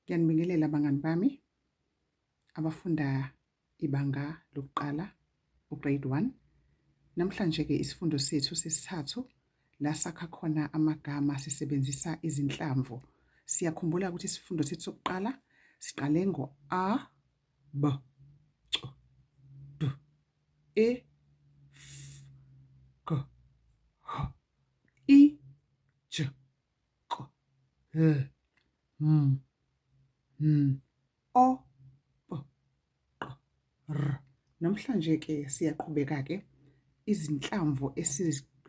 Ngiyanibingelela bangani bami abafunda ibanga lokuqala ugrade 1. Namhlanje ke isifundo sethu sesithathu la sakha khona amagama sisebenzisa izinhlamvu. Siyakhumbula ukuthi isifundo sethu sokuqala siqale ngo A, B, C, D, E, F, G, H, I, J, K, L, M, N, O, P, Q, R. Namhlanje ke siyaqhubeka ke izinhlamvu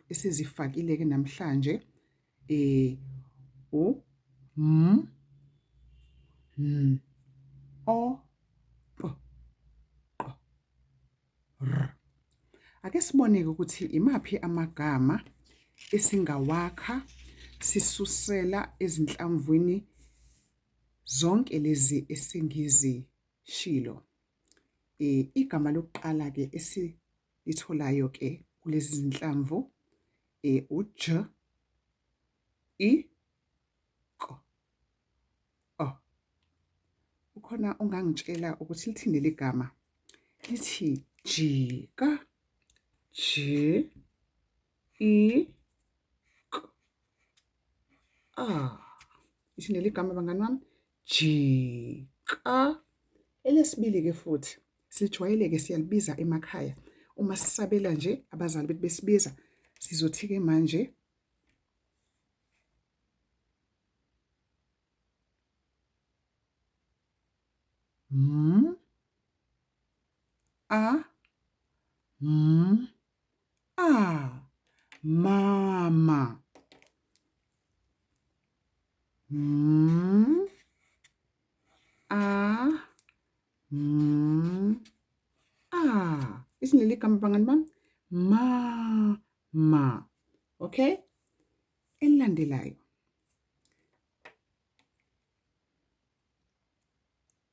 esizifakile ke namhlanje u M, N, O, P, Q, R. Ake sibone ukuthi imaphi amagama esingawakha sisusela ezinhlamvwini zonke lezi esingizishilo. Igama lokuqala ke esilitholayo ke kulezi zinhlamvu uJ, I, K, O. Ukhona ungangitshela ukuthi lithini ligama? Lithi jika, J, I, K, A. Lithini ligama bangani wami? Jika. Elesibili ke futhi sijwayeleke siyalibiza emakhaya. Uma sisabela nje abazali bethu besibiza sizothi ke manje A, mama. Isini leli gama bangani bami? Mama. Okay? Elilandelayo.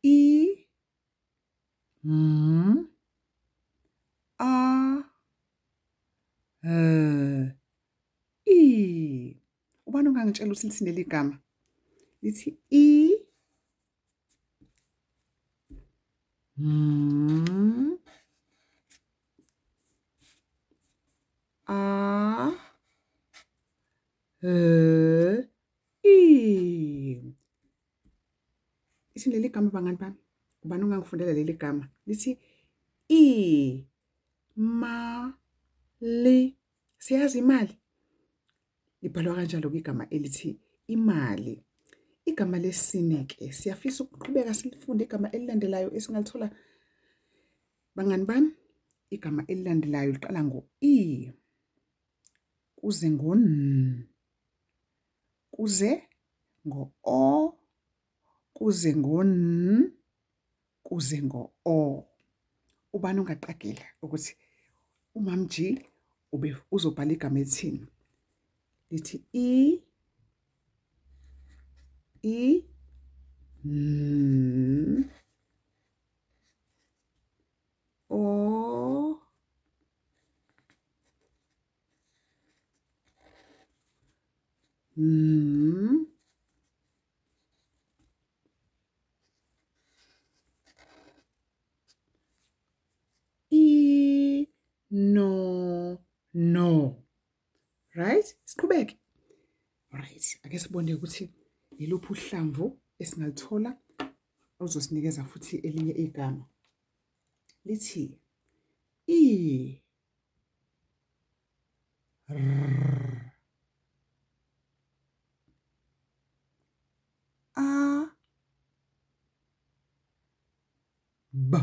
I, I. Ubani ungangitshela ukuthi lithini leli gama? Lithi I, I. Isini leli gama bangani bami? Ubani ungangifundela leli gama? Lithi imali. Siyazi imali? Libhalwa kanjalo kwigama elithi imali. Igama lesine ke siyafisa ukuqhubeka silifunde igama elilandelayo esingalithola bangani bami. Igama elilandelayo liqala ngo I, kuze ngo N, kuze ngo O, kuze ngo N, kuze ngo O. Ubani ungaqagela ukuthi uMam G uzobhala igama elithini? Lithi I, N, O, N, I, no. Right? Siqhubeke. Right. Ake sibone ukuthi yiluphi uhlamvu esingalithola ozosinikeza futhi elinye igama. Lithi I, R, A, B,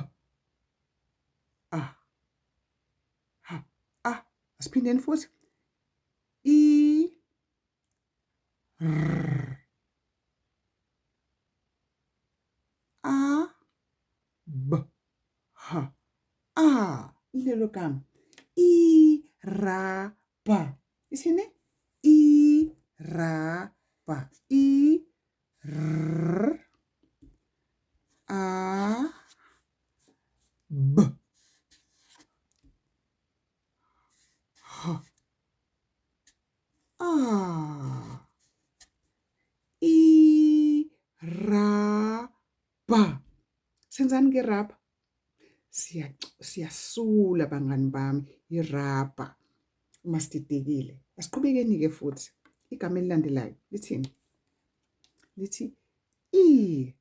A, H, A. Asiphindeni futhi. I, R, A, B, H, A. Lelo gama. Iraba. Isini? Iraba. I, R, A, B, H, A. Iraba. siyenzani ngerubber? Siyasula bangani bami irubber uma sididekile. Asiqhubekeni ke futhi. Igama elilandelayo lithini? Lithi I.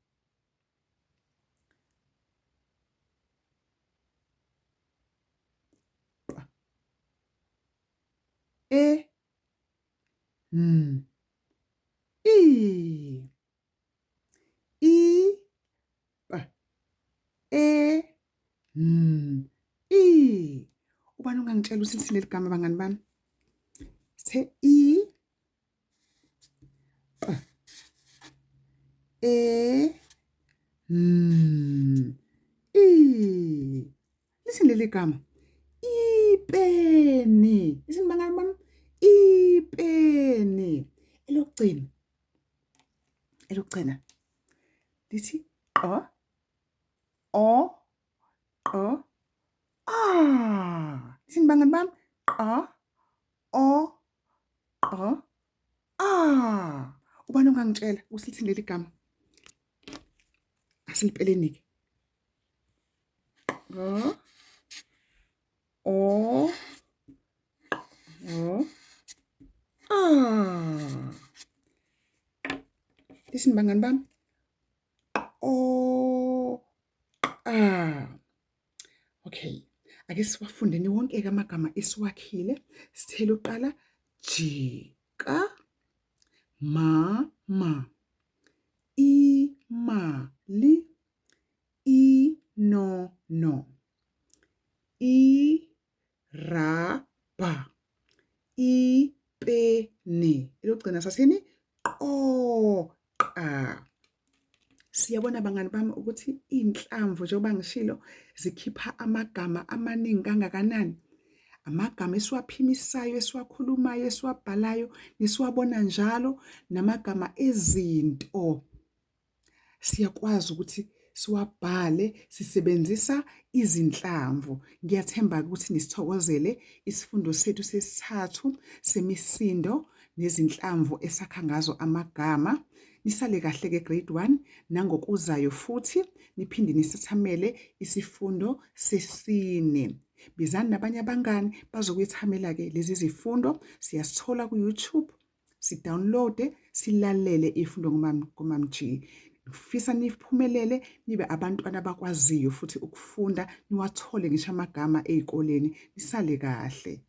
E. I. I. E. I. Ubani ungangitshela ukuthi lithini leli gama bangani bami? Sithe I. E. I. Lithini leli gama? Ipeni. Lithini bangani bami? Ipeni. Elokugcina. Lithi q. O. Q. A. Lithini bangani bami? Q. O. Q. A. Ubani ongangitshela ukuthi lithini leli gama? Asilipeleni-ke. Q. O. O. A. Listen bangani bami. O. A. Okay. Ake siwafundeni wonke amagama esiwakhile. Sithele uqala jika, mama, imali, inono, irabha, ipeni. Elokugcina sasini qoqa. Siyabona bangani bami ukuthi inhlamvu njengoba ngishilo zikhipha amagama amaningi kangakanani. Amagama esiwaphimisayo, esiwakhulumayo, esiwabhalayo, nesiwabona njalo namagama ezinto. Siyakwazi ukuthi siwabhale sisebenzisa izinhlamvu. Ngiyathemba ukuthi nisithokozele isifundo sethu sesithathu semisindo nezinhlamvu esakha ngazo amagama. Nisale kahle ke grade 1 nangokuzayo futhi niphinde nisithamele isifundo sesine. Bizani nabanye abangani bazokwethamela ke lezi zifundo. Siyasithola ku YouTube, si-download, silalele ifundo ngomam G. Ngifisa niphumelele nibe abantwana abakwaziyo futhi ukufunda niwathole ngisho amagama ezikoleni. Nisale kahle.